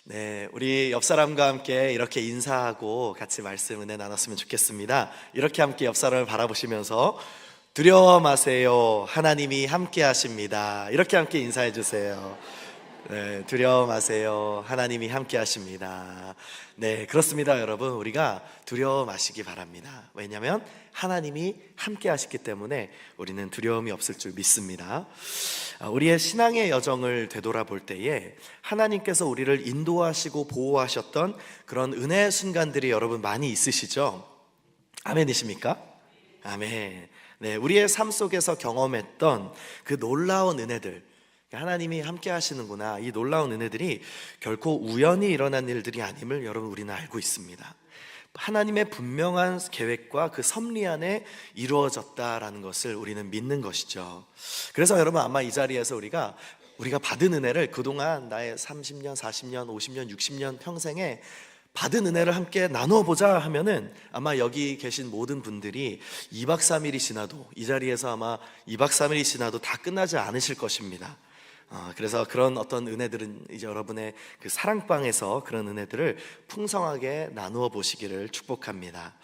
네, 우리 옆 사람과 함께 이렇게 인사하고 같이 말씀 은혜 나눴으면 좋겠습니다. 이렇게 함께 옆 사람을 바라보시면서 두려워 마세요. 하나님이 함께 하십니다. 이렇게 함께 인사해 주세요. 네, 두려워 마세요. 하나님이 함께 하십니다. 네, 그렇습니다, 여러분. 우리가 두려워 마시기 바랍니다. 왜냐하면 하나님이 함께 하시기 때문에 우리는 두려움이 없을 줄 믿습니다. 우리의 신앙의 여정을 되돌아볼 때에 하나님께서 우리를 인도하시고 보호하셨던 그런 은혜의 순간들이 여러분 많이 있으시죠? 아멘이십니까? 아멘. 네, 우리의 삶 속에서 경험했던 그 놀라운 은혜들, 하나님이 함께 하시는구나, 이 놀라운 은혜들이 결코 우연히 일어난 일들이 아님을 여러분 우리는 알고 있습니다. 하나님의 분명한 계획과 그 섭리 안에 이루어졌다라는 것을 우리는 믿는 것이죠. 그래서 여러분 아마 이 자리에서 우리가 받은 은혜를 그동안 나의 30년, 40년, 50년, 60년 평생에 받은 은혜를 함께 나누어 보자 하면은 아마 여기 계신 모든 분들이 2박 3일이 지나도, 이 자리에서 아마 2박 3일이 지나도 다 끝나지 않으실 것입니다. 그래서 그런 어떤 은혜들은 이제 여러분의 그 사랑방에서 그런 은혜들을 풍성하게 나누어 보시기를 축복합니다.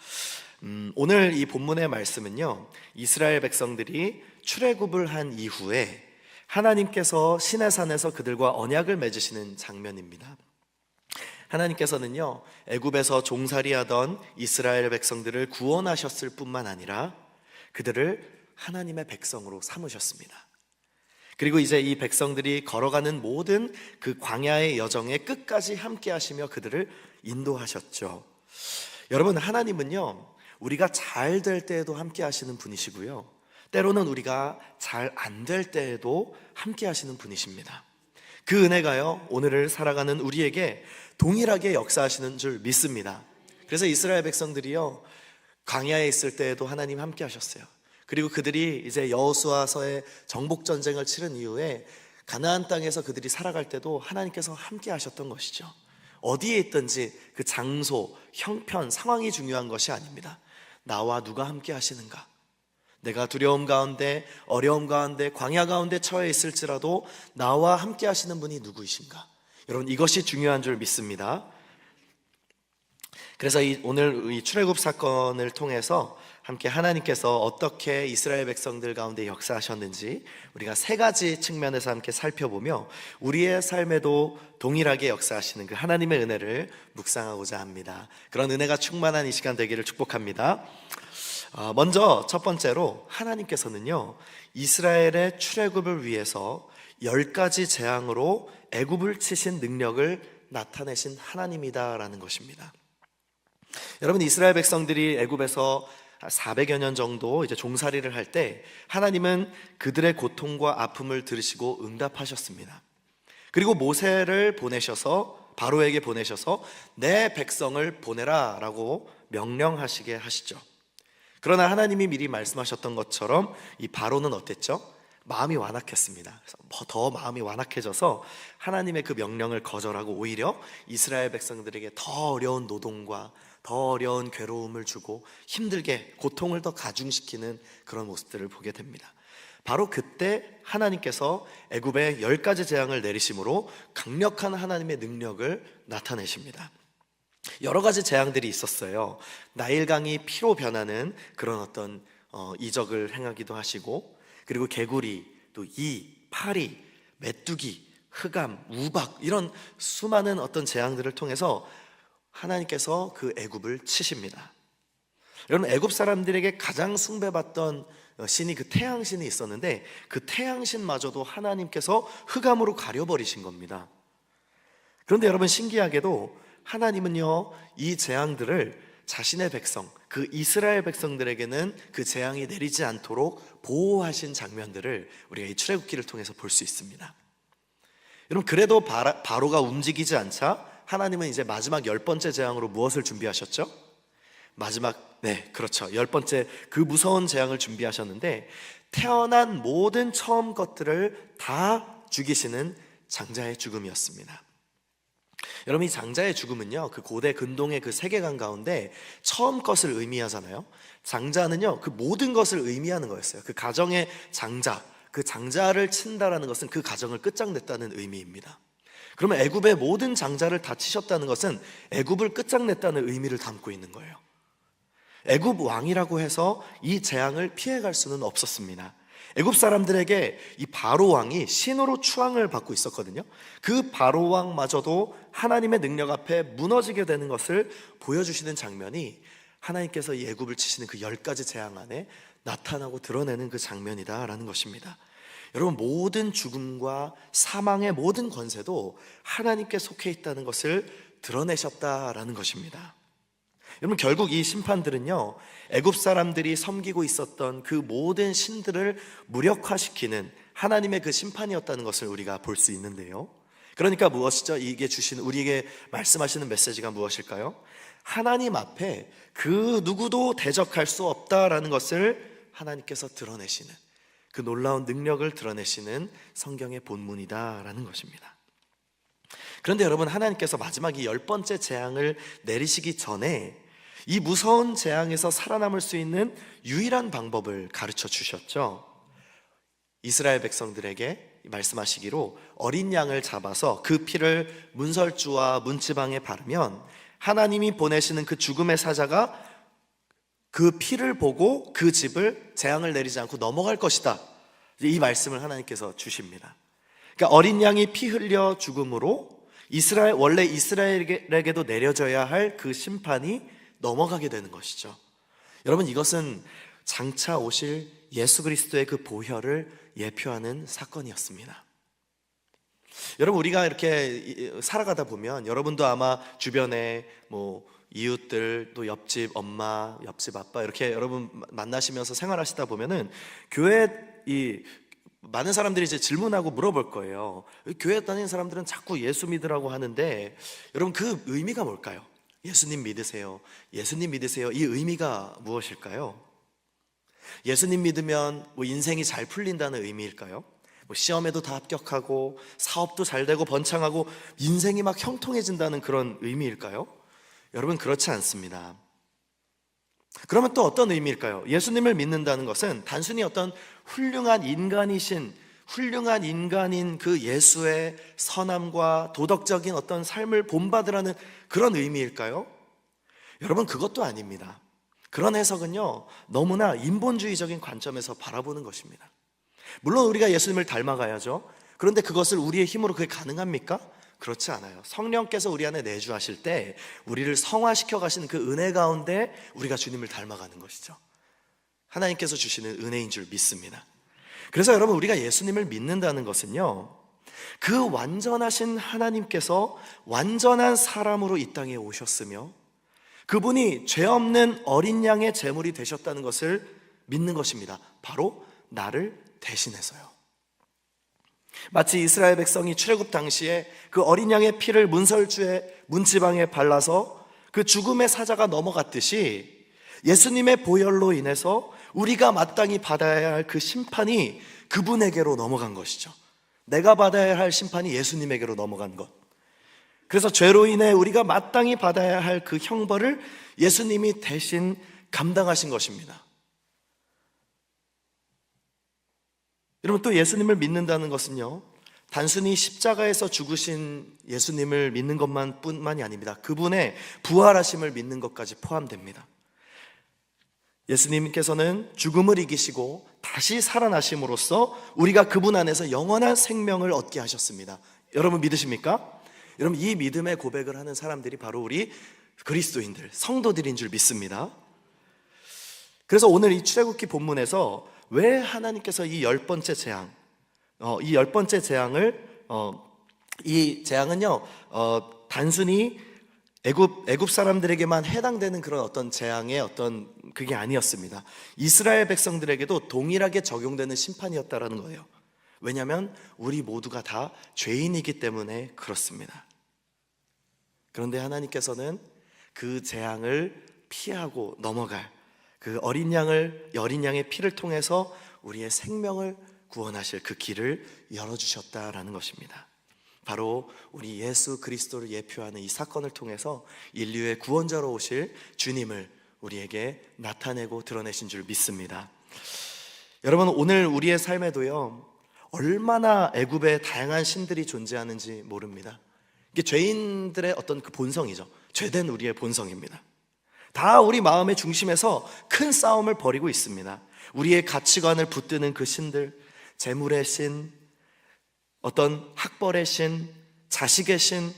오늘 이 본문의 말씀은요, 이스라엘 백성들이 출애굽을 한 이후에 하나님께서 시내산에서 그들과 언약을 맺으시는 장면입니다. 하나님께서는요, 애굽에서 종살이하던 이스라엘 백성들을 구원하셨을 뿐만 아니라 그들을 하나님의 백성으로 삼으셨습니다. 그리고 이제 이 백성들이 걸어가는 모든 그 광야의 여정에 끝까지 함께 하시며 그들을 인도하셨죠. 여러분, 하나님은요, 우리가 잘 될 때에도 함께 하시는 분이시고요, 때로는 우리가 잘 안 될 때에도 함께 하시는 분이십니다. 그 은혜가요, 오늘을 살아가는 우리에게 동일하게 역사하시는 줄 믿습니다. 그래서 이스라엘 백성들이요, 광야에 있을 때에도 하나님 함께 하셨어요. 그리고 그들이 이제 여호수아서의 정복 전쟁을 치른 이후에 가나안 땅에서 그들이 살아갈 때도 하나님께서 함께 하셨던 것이죠. 어디에 있든지 그 장소, 형편, 상황이 중요한 것이 아닙니다. 나와 누가 함께 하시는가? 내가 두려움 가운데, 어려움 가운데, 광야 가운데 처해 있을지라도 나와 함께 하시는 분이 누구이신가? 여러분, 이것이 중요한 줄 믿습니다. 그래서 오늘 이 출애굽 사건을 통해서 함께 하나님께서 어떻게 이스라엘 백성들 가운데 역사하셨는지 우리가 세 가지 측면에서 함께 살펴보며 우리의 삶에도 동일하게 역사하시는 그 하나님의 은혜를 묵상하고자 합니다. 그런 은혜가 충만한 이 시간 되기를 축복합니다. 먼저 첫 번째로, 하나님께서는요, 이스라엘의 출애굽을 위해서 10가지 재앙으로 애굽을 치신 능력을 나타내신 하나님이다라는 것입니다. 여러분, 이스라엘 백성들이 애굽에서 400여 년 정도 이제 종살이를 할 때 하나님은 그들의 고통과 아픔을 들으시고 응답하셨습니다. 그리고 모세를 보내셔서, 바로에게 보내셔서 내 백성을 보내라 라고 명령하시게 하시죠. 그러나 하나님이 미리 말씀하셨던 것처럼 이 바로는 어땠죠? 마음이 완악했습니다. 그래서 더 마음이 완악해져서 하나님의 그 명령을 거절하고 오히려 이스라엘 백성들에게 더 어려운 노동과 더 어려운 괴로움을 주고 힘들게 고통을 더 가중시키는 그런 모습들을 보게 됩니다. 바로 그때 하나님께서 애굽에 10가지 재앙을 내리심으로 강력한 하나님의 능력을 나타내십니다. 여러 가지 재앙들이 있었어요. 나일강이 피로 변하는 그런 어떤 이적을 행하기도 하시고, 그리고 개구리, 또 파리, 메뚜기, 흑암, 우박, 이런 수많은 어떤 재앙들을 통해서 하나님께서 그 애굽을 치십니다. 여러분, 애굽 사람들에게 가장 숭배받던 신이 그 태양신이 있었는데 그 태양신마저도 하나님께서 흑암으로 가려버리신 겁니다. 그런데 여러분, 신기하게도 하나님은요, 이 재앙들을 자신의 백성, 그 이스라엘 백성들에게는 그 재앙이 내리지 않도록 보호하신 장면들을 우리가 이 출애굽기를 통해서 볼 수 있습니다. 여러분, 그래도 바로가 움직이지 않자 하나님은 이제 마지막 10번째 재앙으로 무엇을 준비하셨죠? 그렇죠, 10번째 그 무서운 재앙을 준비하셨는데, 태어난 모든 처음 것들을 다 죽이시는 장자의 죽음이었습니다. 여러분, 이 장자의 죽음은요, 그 고대 근동의 그 세계관 가운데 처음 것을 의미하잖아요. 장자는요, 그 모든 것을 의미하는 거였어요. 그 가정의 장자, 그 장자를 친다라는 것은 그 가정을 끝장냈다는 의미입니다. 그러면 애굽의 모든 장자를 다 치셨다는 것은 애굽을 끝장냈다는 의미를 담고 있는 거예요. 애굽 왕이라고 해서 이 재앙을 피해갈 수는 없었습니다. 애굽 사람들에게 이 바로 왕이 신으로 추앙을 받고 있었거든요. 그 바로 왕마저도 하나님의 능력 앞에 무너지게 되는 것을 보여주시는 장면이 하나님께서 이 애굽을 치시는 그 10가지 재앙 안에 나타나고 드러내는 그 장면이다라는 것입니다. 여러분, 모든 죽음과 사망의 모든 권세도 하나님께 속해 있다는 것을 드러내셨다라는 것입니다. 여러분, 결국 이 심판들은요, 애굽 사람들이 섬기고 있었던 그 모든 신들을 무력화시키는 하나님의 그 심판이었다는 것을 우리가 볼 수 있는데요. 그러니까 무엇이죠? 이게 주시는, 우리에게 말씀하시는 메시지가 무엇일까요? 하나님 앞에 그 누구도 대적할 수 없다라는 것을 하나님께서 드러내시는, 그 놀라운 능력을 드러내시는 성경의 본문이다라는 것입니다. 그런데 여러분, 하나님께서 마지막 이 10번째 재앙을 내리시기 전에 이 무서운 재앙에서 살아남을 수 있는 유일한 방법을 가르쳐 주셨죠. 이스라엘 백성들에게 말씀하시기로 어린 양을 잡아서 그 피를 문설주와 문지방에 바르면 하나님이 보내시는 그 죽음의 사자가 그 피를 보고 그 집을 재앙을 내리지 않고 넘어갈 것이다. 이 말씀을 하나님께서 주십니다. 그러니까 어린 양이 피 흘려 죽음으로 원래 이스라엘에게도 내려져야 할 그 심판이 넘어가게 되는 것이죠. 여러분, 이것은 장차 오실 예수 그리스도의 그 보혈을 예표하는 사건이었습니다. 여러분, 우리가 이렇게 살아가다 보면 여러분도 아마 주변에 이웃들, 또 옆집 엄마, 옆집 아빠 이렇게 여러분 만나시면서 생활하시다 보면은 교회 많은 사람들이 이제 질문하고 물어볼 거예요. 교회 다니는 사람들은 자꾸 예수 믿으라고 하는데 여러분, 그 의미가 뭘까요? 예수님 믿으세요. 예수님 믿으세요. 이 의미가 무엇일까요? 예수님 믿으면 인생이 잘 풀린다는 의미일까요? 시험에도 다 합격하고 사업도 잘 되고 번창하고 인생이 막 형통해진다는 그런 의미일까요? 여러분, 그렇지 않습니다. 그러면 또 어떤 의미일까요? 예수님을 믿는다는 것은 단순히 어떤 훌륭한 인간인 그 예수의 선함과 도덕적인 어떤 삶을 본받으라는 그런 의미일까요? 여러분, 그것도 아닙니다. 그런 해석은요, 너무나 인본주의적인 관점에서 바라보는 것입니다. 물론 우리가 예수님을 닮아가야죠. 그런데 그것을 우리의 힘으로 그게 가능합니까? 그렇지 않아요. 성령께서 우리 안에 내주하실 때 우리를 성화시켜 가시는 그 은혜 가운데 우리가 주님을 닮아가는 것이죠. 하나님께서 주시는 은혜인 줄 믿습니다. 그래서 여러분, 우리가 예수님을 믿는다는 것은요, 그 완전하신 하나님께서 완전한 사람으로 이 땅에 오셨으며 그분이 죄 없는 어린 양의 제물이 되셨다는 것을 믿는 것입니다. 바로 나를 대신해서요. 마치 이스라엘 백성이 출애굽 당시에 그 어린 양의 피를 문설주에 문지방에 발라서 그 죽음의 사자가 넘어갔듯이 예수님의 보혈로 인해서 우리가 마땅히 받아야 할 그 심판이 그분에게로 넘어간 것이죠. 내가 받아야 할 심판이 예수님에게로 넘어간 것. 그래서 죄로 인해 우리가 마땅히 받아야 할 그 형벌을 예수님이 대신 감당하신 것입니다. 여러분, 또 예수님을 믿는다는 것은요, 단순히 십자가에서 죽으신 예수님을 믿는 것만뿐만이 아닙니다. 그분의 부활하심을 믿는 것까지 포함됩니다. 예수님께서는 죽음을 이기시고 다시 살아나심으로써 우리가 그분 안에서 영원한 생명을 얻게 하셨습니다. 여러분, 믿으십니까? 여러분, 이 믿음의 고백을 하는 사람들이 바로 우리 그리스도인들, 성도들인 줄 믿습니다. 그래서 오늘 이 출애굽기 본문에서 왜 하나님께서 이 10번째 재앙, 이 10번째 재앙을, 이 재앙은요, 단순히 애굽 사람들에게만 해당되는 그런 어떤 재앙의 어떤 그게 아니었습니다. 이스라엘 백성들에게도 동일하게 적용되는 심판이었다라는 거예요. 왜냐하면 우리 모두가 다 죄인이기 때문에 그렇습니다. 그런데 하나님께서는 그 재앙을 피하고 넘어갈 그 어린 양의 피를 통해서 우리의 생명을 구원하실 그 길을 열어주셨다라는 것입니다. 바로 우리 예수 그리스도를 예표하는 이 사건을 통해서 인류의 구원자로 오실 주님을 우리에게 나타내고 드러내신 줄 믿습니다. 여러분, 오늘 우리의 삶에도요, 얼마나 애굽에 다양한 신들이 존재하는지 모릅니다. 이게 죄인들의 어떤 그 본성이죠. 죄된 우리의 본성입니다. 다 우리 마음의 중심에서 큰 싸움을 벌이고 있습니다. 우리의 가치관을 붙드는 그 신들, 재물의 신, 어떤 학벌의 신, 자식의 신,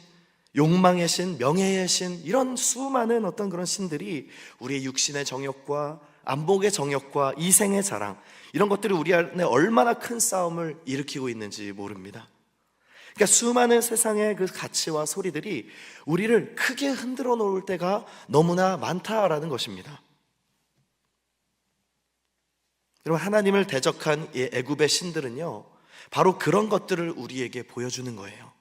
욕망의 신, 명예의 신, 이런 수많은 어떤 그런 신들이 우리의 육신의 정욕과 안목의 정욕과 이생의 자랑, 이런 것들이 우리 안에 얼마나 큰 싸움을 일으키고 있는지 모릅니다. 그러니까 수많은 세상의 그 가치와 소리들이 우리를 크게 흔들어 놓을 때가 너무나 많다라는 것입니다. 여러분, 하나님을 대적한 이 애굽의 신들은요, 바로 그런 것들을 우리에게 보여주는 거예요.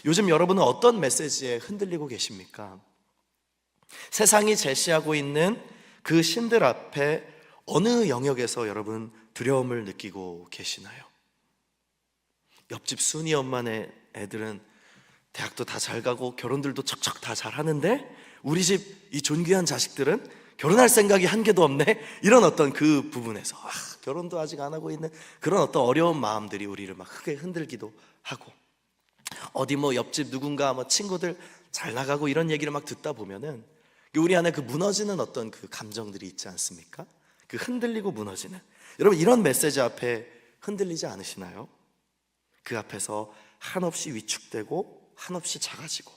요즘 여러분은 어떤 메시지에 흔들리고 계십니까? 세상이 제시하고 있는 그 신들 앞에 어느 영역에서 여러분 두려움을 느끼고 계시나요? 옆집 순이 엄마네 애들은 대학도 다 잘 가고 결혼들도 척척 다 잘 하는데 우리 집 이 존귀한 자식들은 결혼할 생각이 한 개도 없네? 이런 어떤 그 부분에서 결혼도 아직 안 하고 있는 그런 어떤 어려운 마음들이 우리를 막 크게 흔들기도 하고, 어디 뭐 옆집 누군가 뭐 친구들 잘 나가고 이런 얘기를 막 듣다 보면은 우리 안에 그 무너지는 어떤 그 감정들이 있지 않습니까? 그 흔들리고 무너지는, 여러분 이런 메시지 앞에 흔들리지 않으시나요? 그 앞에서 한없이 위축되고 한없이 작아지고,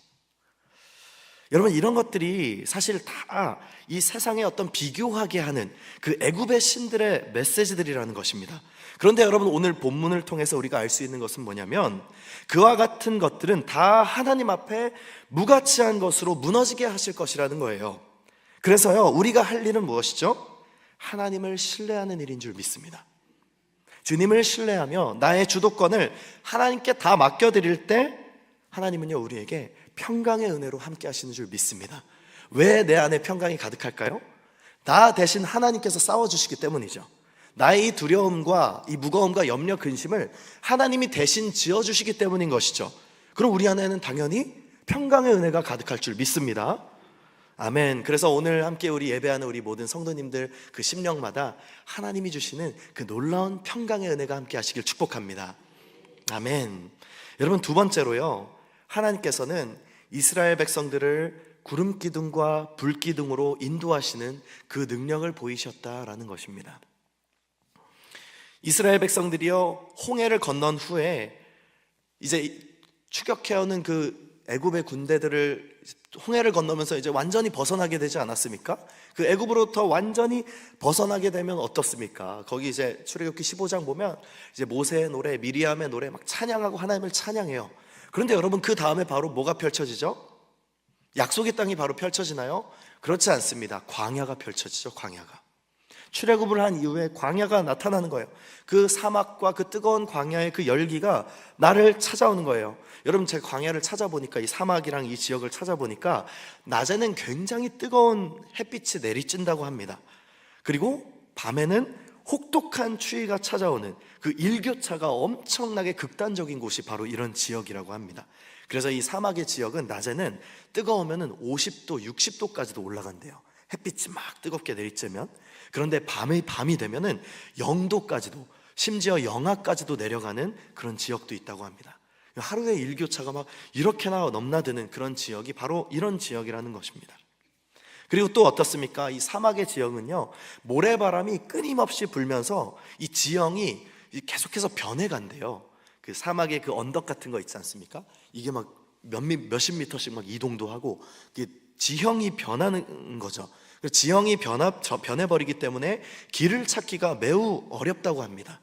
여러분 이런 것들이 사실 다 이 세상에 어떤 비교하게 하는 그 애굽의 신들의 메시지들이라는 것입니다. 그런데 여러분, 오늘 본문을 통해서 우리가 알 수 있는 것은 뭐냐면, 그와 같은 것들은 다 하나님 앞에 무가치한 것으로 무너지게 하실 것이라는 거예요. 그래서요, 우리가 할 일은 무엇이죠? 하나님을 신뢰하는 일인 줄 믿습니다. 주님을 신뢰하며 나의 주도권을 하나님께 다 맡겨드릴 때 하나님은요, 우리에게 평강의 은혜로 함께 하시는 줄 믿습니다. 왜 내 안에 평강이 가득할까요? 나 대신 하나님께서 싸워주시기 때문이죠. 나의 이 두려움과 이 무거움과 염려, 근심을 하나님이 대신 지어주시기 때문인 것이죠. 그럼 우리 안에는 당연히 평강의 은혜가 가득할 줄 믿습니다. 아멘. 그래서 오늘 함께 우리 예배하는 우리 모든 성도님들 그 심령마다 하나님이 주시는 그 놀라운 평강의 은혜가 함께 하시길 축복합니다. 아멘. 여러분, 두 번째로요, 하나님께서는 이스라엘 백성들을 구름 기둥과 불 기둥으로 인도하시는 그 능력을 보이셨다라는 것입니다. 이스라엘 백성들이요, 홍해를 건넌 후에 이제 추격해오는 그 애굽의 군대들을 홍해를 건너면서 이제 완전히 벗어나게 되지 않았습니까? 그 애굽으로부터 완전히 벗어나게 되면 어떻습니까? 거기 이제 출애굽기 15장 보면 이제 모세의 노래, 미리암의 노래 막 찬양하고 하나님을 찬양해요. 그런데 여러분, 그 다음에 바로 뭐가 펼쳐지죠? 약속의 땅이 바로 펼쳐지나요? 그렇지 않습니다. 광야가 펼쳐지죠. 광야가. 출애굽을 한 이후에 광야가 나타나는 거예요. 그 사막과 그 뜨거운 광야의 그 열기가 나를 찾아오는 거예요. 여러분, 제가 광야를 찾아보니까, 이 사막이랑 이 지역을 찾아보니까 낮에는 굉장히 뜨거운 햇빛이 내리친다고 합니다. 그리고 밤에는 혹독한 추위가 찾아오는 그 일교차가 엄청나게 극단적인 곳이 바로 이런 지역이라고 합니다. 그래서 이 사막의 지역은 낮에는 뜨거우면 50도, 60도까지도 올라간대요. 햇빛이 막 뜨겁게 내리쬐면. 그런데 밤이 되면은 0도까지도, 심지어 영하까지도 내려가는 그런 지역도 있다고 합니다. 하루의 일교차가 막 이렇게나 넘나드는 그런 지역이 바로 이런 지역이라는 것입니다. 그리고 또 어떻습니까? 이 사막의 지역은요, 모래바람이 끊임없이 불면서 이 지형이 계속해서 변해간대요. 그 사막의 그 언덕 같은 거 있지 않습니까? 이게 막 몇십 미터씩 막 이동도 하고, 이게 지형이 변하는 거죠. 지형이 변해버리기 때문에 길을 찾기가 매우 어렵다고 합니다.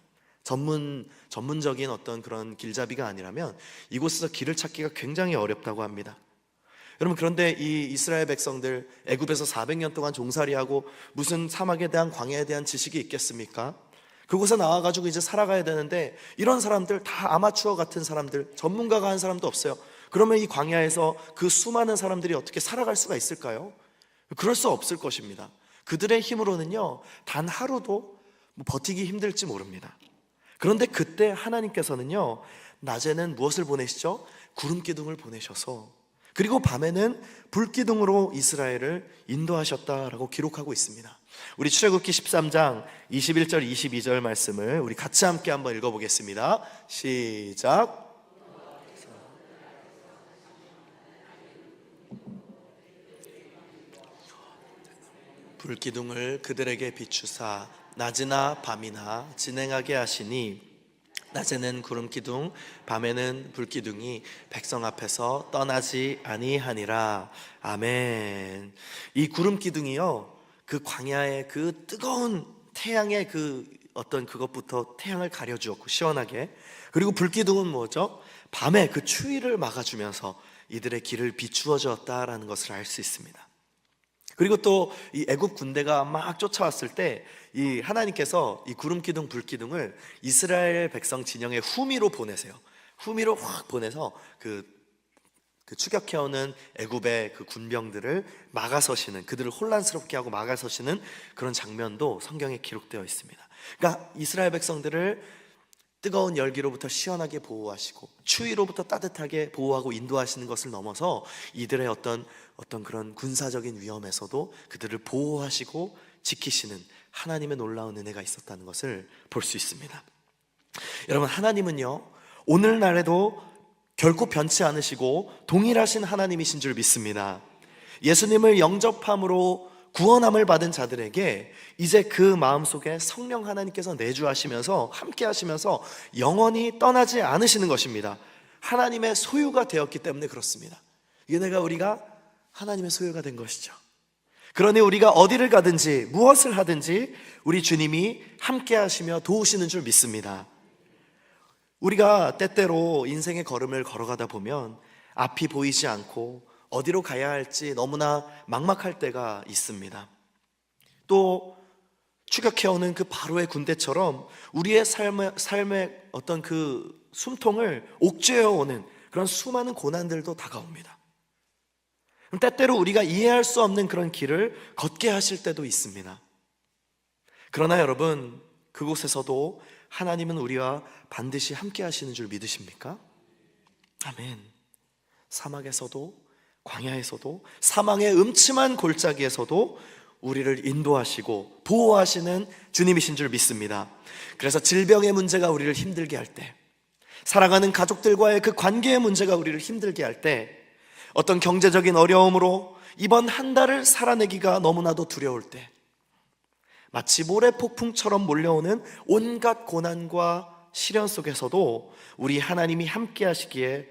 전문적인 어떤 그런 길잡이가 아니라면 이곳에서 길을 찾기가 굉장히 어렵다고 합니다. 여러분, 그런데 이 이스라엘 백성들, 애굽에서 400년 동안 종살이하고 무슨 사막에 대한, 광야에 대한 지식이 있겠습니까? 그곳에 나와가지고 이제 살아가야 되는데, 이런 사람들 다 아마추어 같은 사람들, 전문가가 한 사람도 없어요. 그러면 이 광야에서 그 수많은 사람들이 어떻게 살아갈 수가 있을까요? 그럴 수 없을 것입니다. 그들의 힘으로는요, 단 하루도 버티기 힘들지 모릅니다. 그런데 그때 하나님께서는요, 낮에는 무엇을 보내시죠? 구름 기둥을 보내셔서 그리고 밤에는 불기둥으로 이스라엘을 인도하셨다라고 기록하고 있습니다. 우리 출애굽기 13장 21절 22절 말씀을 우리 같이 함께 한번 읽어보겠습니다. 시작. 불기둥을 그들에게 비추사 낮이나 밤이나 진행하게 하시니 낮에는 구름기둥 밤에는 불기둥이 백성 앞에서 떠나지 아니하니라. 아멘. 이 구름기둥이요, 그 광야의 그 뜨거운 태양의 그 어떤 그것부터 태양을 가려주었고 시원하게, 그리고 불기둥은 뭐죠? 밤에 그 추위를 막아주면서 이들의 길을 비추어 주었다라는 것을 알 수 있습니다. 그리고 또 이 애굽 군대가 막 쫓아왔을 때 이 하나님께서 이 구름기둥 불기둥을 이스라엘 백성 진영의 후미로 보내세요. 후미로 확 보내서 그 추격해오는 애굽의 그 군병들을 막아서시는, 그들을 혼란스럽게 하고 막아서시는 그런 장면도 성경에 기록되어 있습니다. 그러니까 이스라엘 백성들을 뜨거운 열기로부터 시원하게 보호하시고 추위로부터 따뜻하게 보호하고 인도하시는 것을 넘어서 이들의 어떤 그런 군사적인 위험에서도 그들을 보호하시고 지키시는 하나님의 놀라운 은혜가 있었다는 것을 볼 수 있습니다. 여러분, 하나님은요, 오늘날에도 결코 변치 않으시고 동일하신 하나님이신 줄 믿습니다. 예수님을 영접함으로 구원함을 받은 자들에게 이제 그 마음속에 성령 하나님께서 내주하시면서 함께 하시면서 영원히 떠나지 않으시는 것입니다. 하나님의 소유가 되었기 때문에 그렇습니다. 우리가 하나님의 소유가 된 것이죠. 그러니 우리가 어디를 가든지 무엇을 하든지 우리 주님이 함께 하시며 도우시는 줄 믿습니다. 우리가 때때로 인생의 걸음을 걸어가다 보면 앞이 보이지 않고 어디로 가야 할지 너무나 막막할 때가 있습니다. 또 추격해오는 그 바로의 군대처럼 우리의 삶의 어떤 그 숨통을 옥죄어오는 그런 수많은 고난들도 다가옵니다. 때때로 우리가 이해할 수 없는 그런 길을 걷게 하실 때도 있습니다. 그러나 여러분, 그곳에서도 하나님은 우리와 반드시 함께 하시는 줄 믿으십니까? 아멘. 사막에서도, 광야에서도, 사망의 음침한 골짜기에서도 우리를 인도하시고 보호하시는 주님이신 줄 믿습니다. 그래서 질병의 문제가 우리를 힘들게 할 때, 사랑하는 가족들과의 그 관계의 문제가 우리를 힘들게 할 때, 어떤 경제적인 어려움으로 이번 한 달을 살아내기가 너무나도 두려울 때, 마치 모래폭풍처럼 몰려오는 온갖 고난과 시련 속에서도 우리 하나님이 함께 하시기에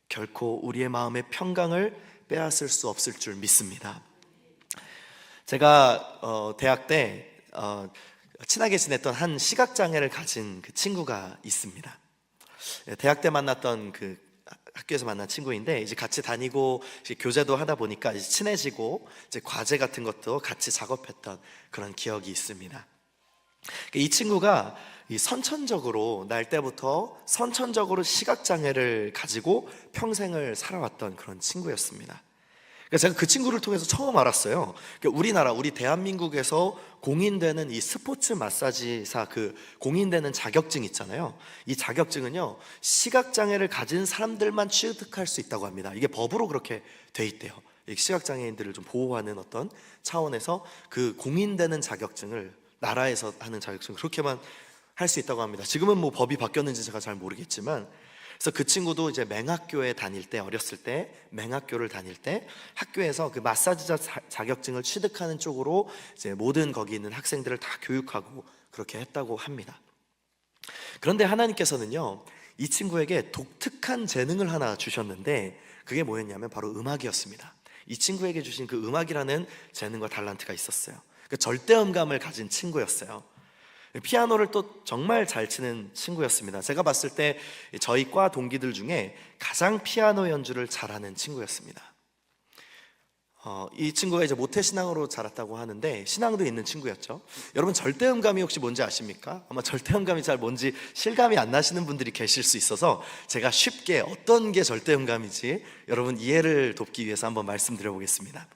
결코 우리의 마음의 평강을 빼앗을 수 없을 줄 믿습니다. 제가 대학 때 친하게 지냈던 한 시각장애를 가진 그 친구가 있습니다. 대학 때 만났던 그 학교에서 만난 친구인데, 이제 같이 다니고 이제 교제도 하다 보니까 이제 친해지고 이제 과제 같은 것도 같이 작업했던 그런 기억이 있습니다. 이 친구가 선천적으로 날 때부터 선천적으로 시각장애를 가지고 평생을 살아왔던 그런 친구였습니다. 제가 그 친구를 통해서 처음 알았어요. 우리 대한민국에서 공인되는 이 스포츠 마사지사 그 공인되는 자격증 있잖아요. 이 자격증은요, 시각장애를 가진 사람들만 취득할 수 있다고 합니다. 이게 법으로 그렇게 돼 있대요. 시각장애인들을 좀 보호하는 어떤 차원에서 그 공인되는 자격증을, 나라에서 하는 자격증을 그렇게만 할 수 있다고 합니다. 지금은 뭐 법이 바뀌었는지 제가 잘 모르겠지만, 그래서 그 친구도 이제 맹학교에 다닐 때, 어렸을 때 맹학교를 다닐 때 학교에서 그 마사지자 자격증을 취득하는 쪽으로 이제 모든 거기 있는 학생들을 다 교육하고 그렇게 했다고 합니다. 그런데 하나님께서는요, 이 친구에게 독특한 재능을 하나 주셨는데, 그게 뭐였냐면 바로 음악이었습니다. 이 친구에게 주신 그 음악이라는 재능과 달란트가 있었어요. 그 절대음감을 가진 친구였어요. 피아노를 또 정말 잘 치는 친구였습니다. 제가 봤을 때 저희 과 동기들 중에 가장 피아노 연주를 잘하는 친구였습니다. 이 친구가 이제 모태신앙으로 자랐다고 하는데 신앙도 있는 친구였죠. 여러분, 절대음감이 혹시 뭔지 아십니까? 아마 절대음감이 잘 뭔지 실감이 안 나시는 분들이 계실 수 있어서 제가 쉽게 어떤 게 절대음감인지 여러분 이해를 돕기 위해서 한번 말씀드려 보겠습니다.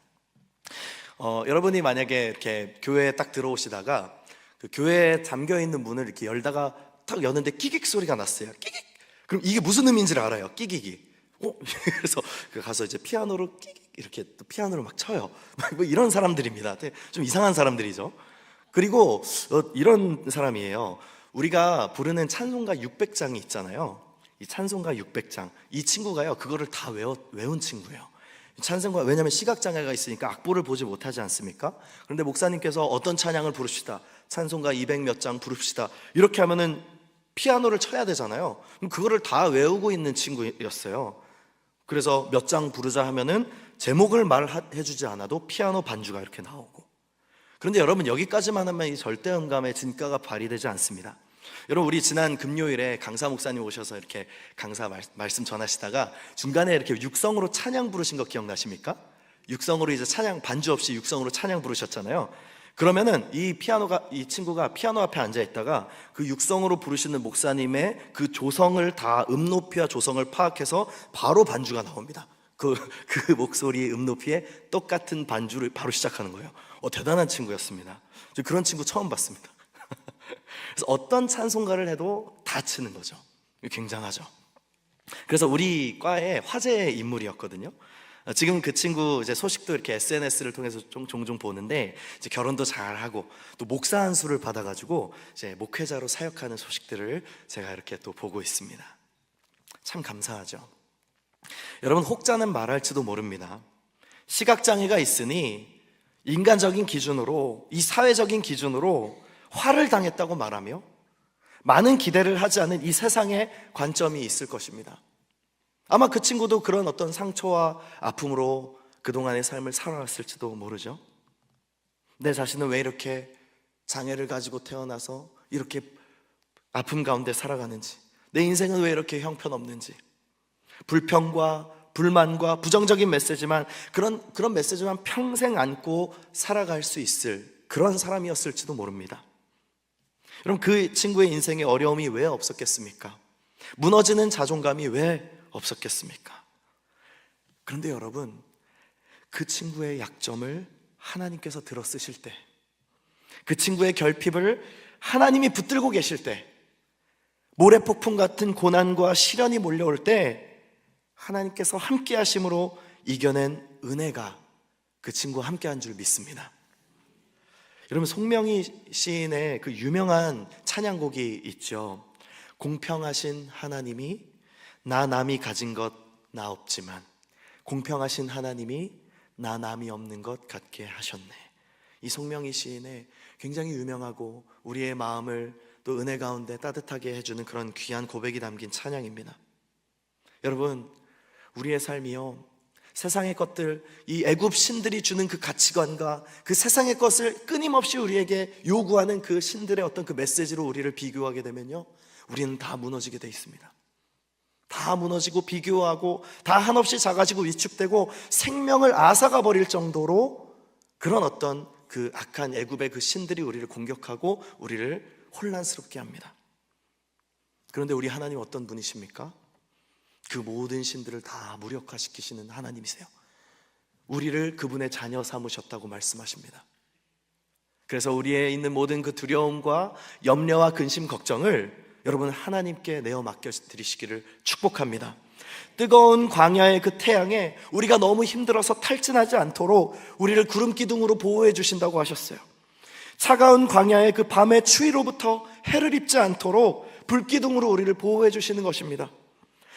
여러분이 만약에 이렇게 교회에 딱 들어오시다가 그 교회에 잠겨있는 문을 이렇게 열다가 탁 여는데 끼익 소리가 났어요. 끼익. 그럼 이게 무슨 의미인지를 알아요. 끼익이. 그래서 가서 이제 피아노로 끼익 이렇게 또 피아노를 막 쳐요. 뭐 이런 사람들입니다. 좀 이상한 사람들이죠. 그리고 이런 사람이에요. 우리가 부르는 찬송가 600장이 있잖아요. 이 찬송가 600장, 이 친구가요 그거를 다 외운 친구예요. 찬송가, 왜냐하면 시각장애가 있으니까 악보를 보지 못하지 않습니까? 그런데 목사님께서 어떤 찬양을 부르시다, 찬송가 200 몇 장 부릅시다, 이렇게 하면은 피아노를 쳐야 되잖아요. 그럼 그거를 다 외우고 있는 친구였어요. 그래서 몇 장 부르자 하면은 제목을 말해주지 않아도 피아노 반주가 이렇게 나오고. 그런데 여러분, 여기까지만 하면 이 절대음감의 진가가 발휘되지 않습니다. 여러분, 우리 지난 금요일에 강사 목사님 오셔서 이렇게 강사 말씀 전하시다가 중간에 이렇게 육성으로 찬양 부르신 거 기억나십니까? 육성으로 이제 찬양, 반주 없이 육성으로 찬양 부르셨잖아요. 그러면은 이 친구가 피아노 앞에 앉아 있다가 그 육성으로 부르시는 목사님의 그 조성을 다, 음높이와 조성을 파악해서 바로 반주가 나옵니다. 그 목소리의 음높이에 똑같은 반주를 바로 시작하는 거예요. 대단한 친구였습니다. 저 그런 친구 처음 봤습니다. 그래서 어떤 찬송가를 해도 다 치는 거죠. 굉장하죠. 그래서 우리 과의 화제의 인물이었거든요. 지금 그 친구 이제 소식도 이렇게 SNS를 통해서 종종 보는데, 이제 결혼도 잘하고 또 목사 안수를 받아가지고 이제 목회자로 사역하는 소식들을 제가 이렇게 또 보고 있습니다. 참 감사하죠. 여러분, 혹자는 말할지도 모릅니다. 시각장애가 있으니 인간적인 기준으로, 이 사회적인 기준으로 화를 당했다고 말하며 많은 기대를 하지 않은 이 세상에 관점이 있을 것입니다. 아마 그 친구도 그런 어떤 상처와 아픔으로 그동안의 삶을 살아왔을지도 모르죠. 내 자신은 왜 이렇게 장애를 가지고 태어나서 이렇게 아픔 가운데 살아가는지, 내 인생은 왜 이렇게 형편없는지, 불평과 불만과 부정적인 메시지만, 그런 메시지만 평생 안고 살아갈 수 있을 그런 사람이었을지도 모릅니다. 여러분, 그 친구의 인생에 어려움이 왜 없었겠습니까? 무너지는 자존감이 왜 없었겠습니까? 그런데 여러분, 그 친구의 약점을 하나님께서 들어 쓰실 때, 그 친구의 결핍을 하나님이 붙들고 계실 때, 모래폭풍 같은 고난과 시련이 몰려올 때 하나님께서 함께 하심으로 이겨낸 은혜가 그 친구와 함께 한 줄 믿습니다. 여러분, 송명희 시인의 그 유명한 찬양곡이 있죠. 공평하신 하나님이 나 남이 가진 것 나 없지만 공평하신 하나님이 나 남이 없는 것 같게 하셨네. 이 송명희 시인의 굉장히 유명하고 우리의 마음을 또 은혜 가운데 따뜻하게 해주는 그런 귀한 고백이 담긴 찬양입니다. 여러분, 우리의 삶이요, 세상의 것들, 이 애굽 신들이 주는 그 가치관과 그 세상의 것을 끊임없이 우리에게 요구하는 그 신들의 어떤 그 메시지로 우리를 비교하게 되면요, 우리는 다 무너지게 돼 있습니다. 다 무너지고 비교하고 다 한없이 작아지고 위축되고 생명을 앗아가 버릴 정도로 그런 어떤 그 악한 애굽의 그 신들이 우리를 공격하고 우리를 혼란스럽게 합니다. 그런데 우리 하나님 어떤 분이십니까? 그 모든 신들을 다 무력화시키시는 하나님이세요. 우리를 그분의 자녀 삼으셨다고 말씀하십니다. 그래서 우리의 있는 모든 그 두려움과 염려와 근심, 걱정을 여러분 하나님께 내어 맡겨드리시기를 축복합니다. 뜨거운 광야의 그 태양에 우리가 너무 힘들어서 탈진하지 않도록 우리를 구름 기둥으로 보호해 주신다고 하셨어요. 차가운 광야의 그 밤의 추위로부터 해를 입지 않도록 불기둥으로 우리를 보호해 주시는 것입니다.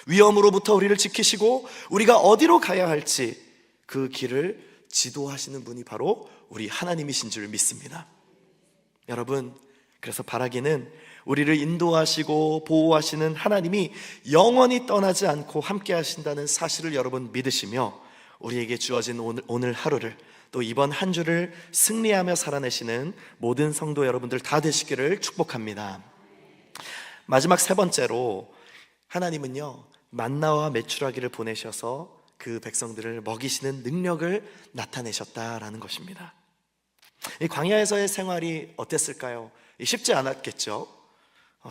위험으로부터 우리를 지키시고 우리가 어디로 가야 할지 그 길을 지도하시는 분이 바로 우리 하나님이신 줄 믿습니다. 여러분, 그래서 바라기는 우리를 인도하시고 보호하시는 하나님이 영원히 떠나지 않고 함께 하신다는 사실을 여러분 믿으시며 우리에게 주어진 오늘 하루를, 또 이번 한 주를 승리하며 살아내시는 모든 성도 여러분들 다 되시기를 축복합니다. 마지막 세 번째로, 하나님은요 만나와 메추라기를 보내셔서 그 백성들을 먹이시는 능력을 나타내셨다라는 것입니다. 이 광야에서의 생활이 어땠을까요? 쉽지 않았겠죠.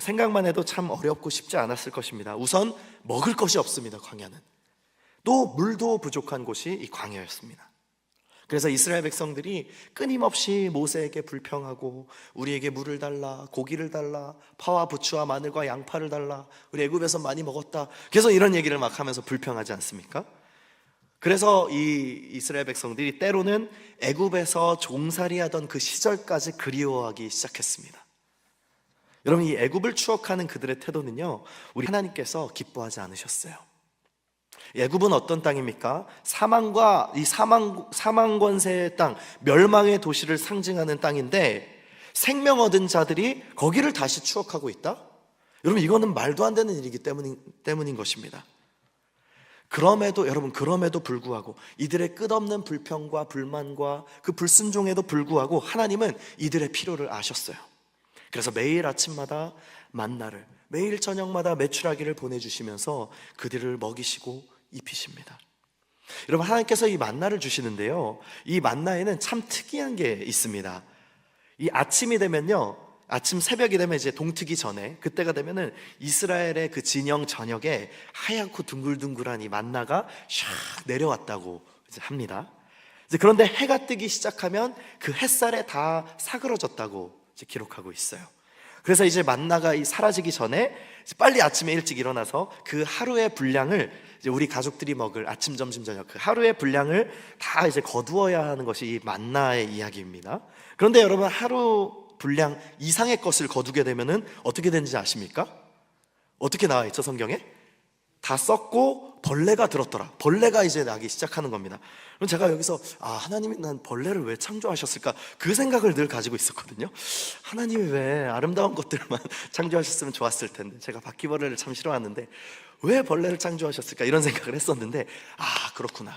생각만 해도 참 어렵고 쉽지 않았을 것입니다. 우선 먹을 것이 없습니다. 광야는 또 물도 부족한 곳이 이 광야였습니다. 그래서 이스라엘 백성들이 끊임없이 모세에게 불평하고 우리에게 물을 달라, 고기를 달라, 파와 부추와 마늘과 양파를 달라, 우리 애굽에서 많이 먹었다. 그래서 이런 얘기를 막 하면서 불평하지 않습니까? 그래서 이 이스라엘 백성들이 때로는 애굽에서 종살이하던 그 시절까지 그리워하기 시작했습니다. 여러분, 이 애굽을 추억하는 그들의 태도는요, 우리 하나님께서 기뻐하지 않으셨어요. 애굽은 어떤 땅입니까? 사망과 이 사망 권세의 땅, 멸망의 도시를 상징하는 땅인데 생명 얻은 자들이 거기를 다시 추억하고 있다? 여러분, 이거는 말도 안 되는 일이기 때문인 것입니다. 그럼에도 불구하고 이들의 끝없는 불평과 불만과 그 불순종에도 불구하고 하나님은 이들의 필요를 아셨어요. 그래서 매일 아침마다 만나를, 매일 저녁마다 메추라기를 보내주시면서 그들을 먹이시고 입히십니다. 여러분, 하나님께서 이 만나를 주시는데요, 이 만나에는 참 특이한 게 있습니다. 이 아침이 되면요, 아침 새벽이 되면 이제 동트기 전에, 그때가 되면은 이스라엘의 그 진영 저녁에 하얗고 둥글둥글한 이 만나가 샥 내려왔다고 이제 합니다. 그런데 해가 뜨기 시작하면 그 햇살에 다 사그러졌다고 이제 기록하고 있어요. 그래서 이제 만나가 사라지기 전에 빨리 아침에 일찍 일어나서 그 하루의 분량을 이제 우리 가족들이 먹을 아침, 점심, 저녁 그 하루의 분량을 다 이제 거두어야 하는 것이 이 만나의 이야기입니다. 그런데 여러분, 하루 분량 이상의 것을 거두게 되면은 어떻게 되는지 아십니까? 어떻게 나와 있죠, 성경에? 다 썩고 벌레가 들었더라. 벌레가 이제 나기 시작하는 겁니다. 그럼 제가 여기서 하나님이 난 벌레를 왜 창조하셨을까? 그 생각을 늘 가지고 있었거든요. 하나님이 왜 아름다운 것들만 창조하셨으면 좋았을 텐데, 제가 바퀴벌레를 참 싫어하는데 왜 벌레를 창조하셨을까? 이런 생각을 했었는데, 그렇구나.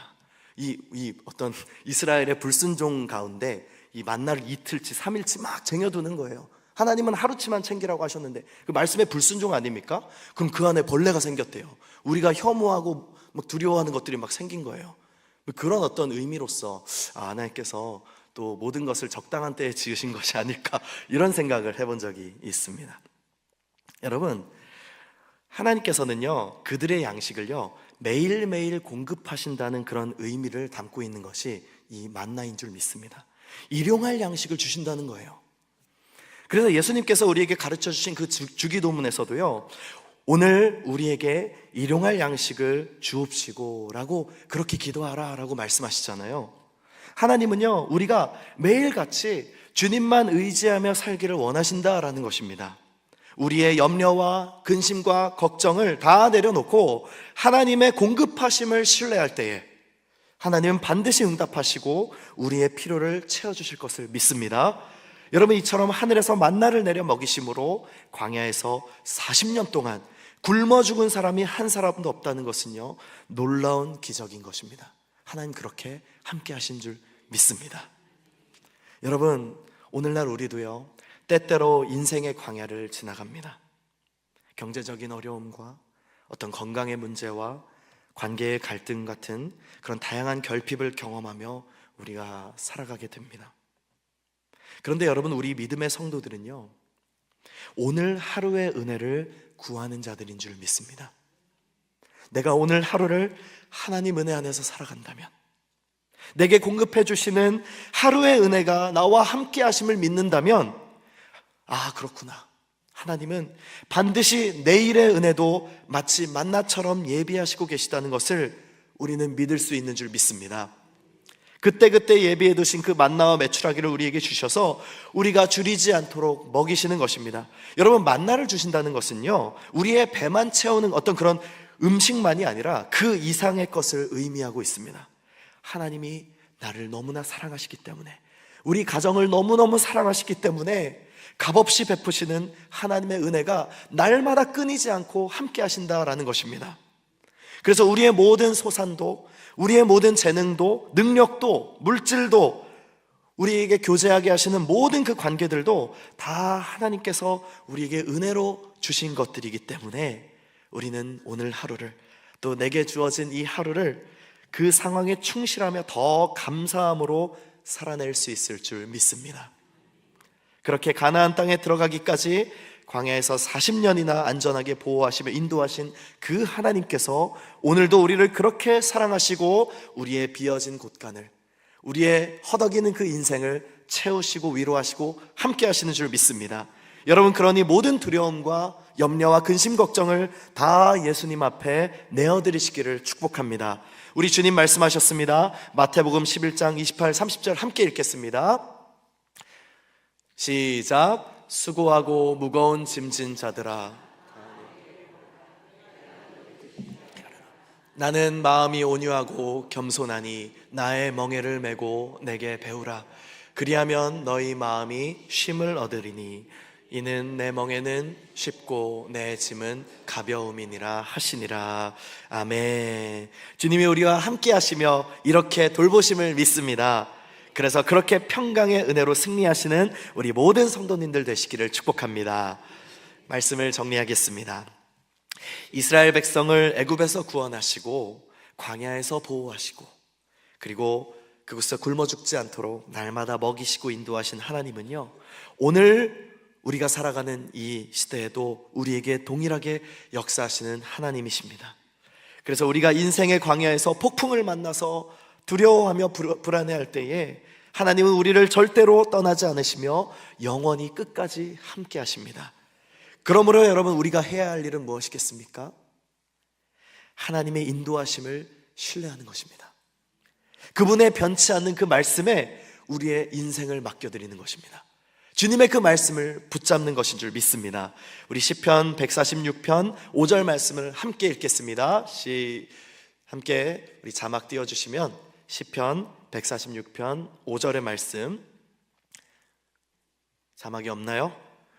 이 어떤 이스라엘의 불순종 가운데 이 만나를 이틀치, 3일치 막 쟁여두는 거예요. 하나님은 하루치만 챙기라고 하셨는데 그 말씀에 불순종 아닙니까? 그럼 그 안에 벌레가 생겼대요. 우리가 혐오하고 막 두려워하는 것들이 막 생긴 거예요. 그런 어떤 의미로서 하나님께서 또 모든 것을 적당한 때에 지으신 것이 아닐까, 이런 생각을 해본 적이 있습니다. 여러분, 하나님께서는요, 그들의 양식을요 매일매일 공급하신다는 그런 의미를 담고 있는 것이 이 만나인 줄 믿습니다. 일용할 양식을 주신다는 거예요. 그래서 예수님께서 우리에게 가르쳐 주신 그 주기도문에서도요, 오늘 우리에게 일용할 양식을 주옵시고 라고, 그렇게 기도하라 라고 말씀하시잖아요. 하나님은요, 우리가 매일같이 주님만 의지하며 살기를 원하신다라는 것입니다. 우리의 염려와 근심과 걱정을 다 내려놓고 하나님의 공급하심을 신뢰할 때에 하나님은 반드시 응답하시고 우리의 필요를 채워주실 것을 믿습니다. 여러분, 이처럼 하늘에서 만나를 내려 먹이심으로 광야에서 40년 동안 굶어 죽은 사람이 한 사람도 없다는 것은요, 놀라운 기적인 것입니다. 하나님 그렇게 함께 하신 줄 믿습니다. 여러분, 오늘날 우리도요, 때때로 인생의 광야를 지나갑니다. 경제적인 어려움과 어떤 건강의 문제와 관계의 갈등 같은 그런 다양한 결핍을 경험하며 우리가 살아가게 됩니다. 그런데 여러분, 우리 믿음의 성도들은요, 오늘 하루의 은혜를 구하는 자들인 줄 믿습니다. 내가 오늘 하루를 하나님 은혜 안에서 살아간다면, 내게 공급해 주시는 하루의 은혜가 나와 함께 하심을 믿는다면, 그렇구나, 하나님은 반드시 내일의 은혜도 마치 만나처럼 예비하시고 계시다는 것을 우리는 믿을 수 있는 줄 믿습니다. 그때그때 예비해 두신 그 만나와 메추라기를 우리에게 주셔서 우리가 줄이지 않도록 먹이시는 것입니다. 여러분, 만나를 주신다는 것은요, 우리의 배만 채우는 어떤 그런 음식만이 아니라 그 이상의 것을 의미하고 있습니다. 하나님이 나를 너무나 사랑하시기 때문에, 우리 가정을 너무너무 사랑하시기 때문에 값없이 베푸시는 하나님의 은혜가 날마다 끊이지 않고 함께 하신다라는 것입니다. 그래서 우리의 모든 소산도, 우리의 모든 재능도, 능력도, 물질도, 우리에게 교제하게 하시는 모든 그 관계들도 다 하나님께서 우리에게 은혜로 주신 것들이기 때문에 우리는 오늘 하루를, 또 내게 주어진 이 하루를 그 상황에 충실하며 더 감사함으로 살아낼 수 있을 줄 믿습니다. 그렇게 가나안 땅에 들어가기까지 광야에서 40년이나 안전하게 보호하시며 인도하신 그 하나님께서 오늘도 우리를 그렇게 사랑하시고 우리의 비어진 곳간을, 우리의 허덕이는 그 인생을 채우시고 위로하시고 함께 하시는 줄 믿습니다. 여러분, 그러니 모든 두려움과 염려와 근심 걱정을 다 예수님 앞에 내어드리시기를 축복합니다. 우리 주님 말씀하셨습니다. 마태복음 11장 28, 30절 함께 읽겠습니다. 시작. 수고하고 무거운 짐진 자들아, 나는 마음이 온유하고 겸손하니 나의 멍에를 메고 내게 배우라. 그리하면 너희 마음이 쉼을 얻으리니 이는 내 멍에는 쉽고 내 짐은 가벼움이니라 하시니라. 아멘. 주님이 우리와 함께 하시며 이렇게 돌보심을 믿습니다. 그래서 그렇게 평강의 은혜로 승리하시는 우리 모든 성도님들 되시기를 축복합니다. 말씀을 정리하겠습니다. 이스라엘 백성을 애굽에서 구원하시고 광야에서 보호하시고 그리고 그곳에서 굶어 죽지 않도록 날마다 먹이시고 인도하신 하나님은요, 오늘 우리가 살아가는 이 시대에도 우리에게 동일하게 역사하시는 하나님이십니다. 그래서 우리가 인생의 광야에서 폭풍을 만나서 두려워하며 불안해할 때에 하나님은 우리를 절대로 떠나지 않으시며 영원히 끝까지 함께 하십니다. 그러므로 여러분, 우리가 해야 할 일은 무엇이겠습니까? 하나님의 인도하심을 신뢰하는 것입니다. 그분의 변치 않는 그 말씀에 우리의 인생을 맡겨드리는 것입니다. 주님의 그 말씀을 붙잡는 것인 줄 믿습니다. 우리 시편 146편 5절 말씀을 함께 읽겠습니다. 함께 우리 자막 띄워주시면 시편 146편 5절의 말씀, 자막이 없나요?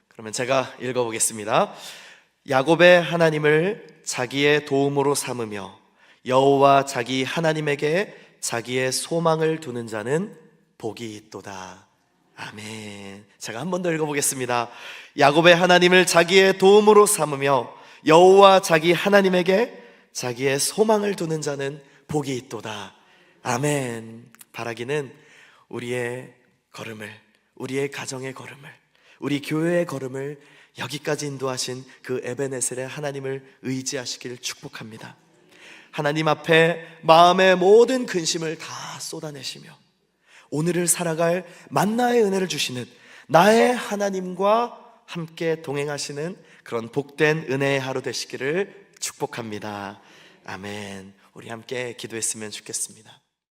그러면 제가 읽어보겠습니다. 야곱의 하나님을 자기의 도움으로 삼으며 여호와 자기 하나님에게 자기의 소망을 두는 자는 복이 있도다. 아멘. 제가 한 번 더 읽어보겠습니다. 야곱의 하나님을 자기의 도움으로 삼으며 여호와 자기 하나님에게 자기의 소망을 두는 자는 복이 있도다. 아멘. 바라기는 우리의 걸음을, 우리의 가정의 걸음을, 우리 교회의 걸음을 여기까지 인도하신 그 에베네셀의 하나님을 의지하시기를 축복합니다. 하나님 앞에 마음의 모든 근심을 다 쏟아내시며 오늘을 살아갈 만나의 은혜를 주시는 나의 하나님과 함께 동행하시는 그런 복된 은혜의 하루 되시기를 축복합니다. 아멘. 우리 함께 기도했으면 좋겠습니다.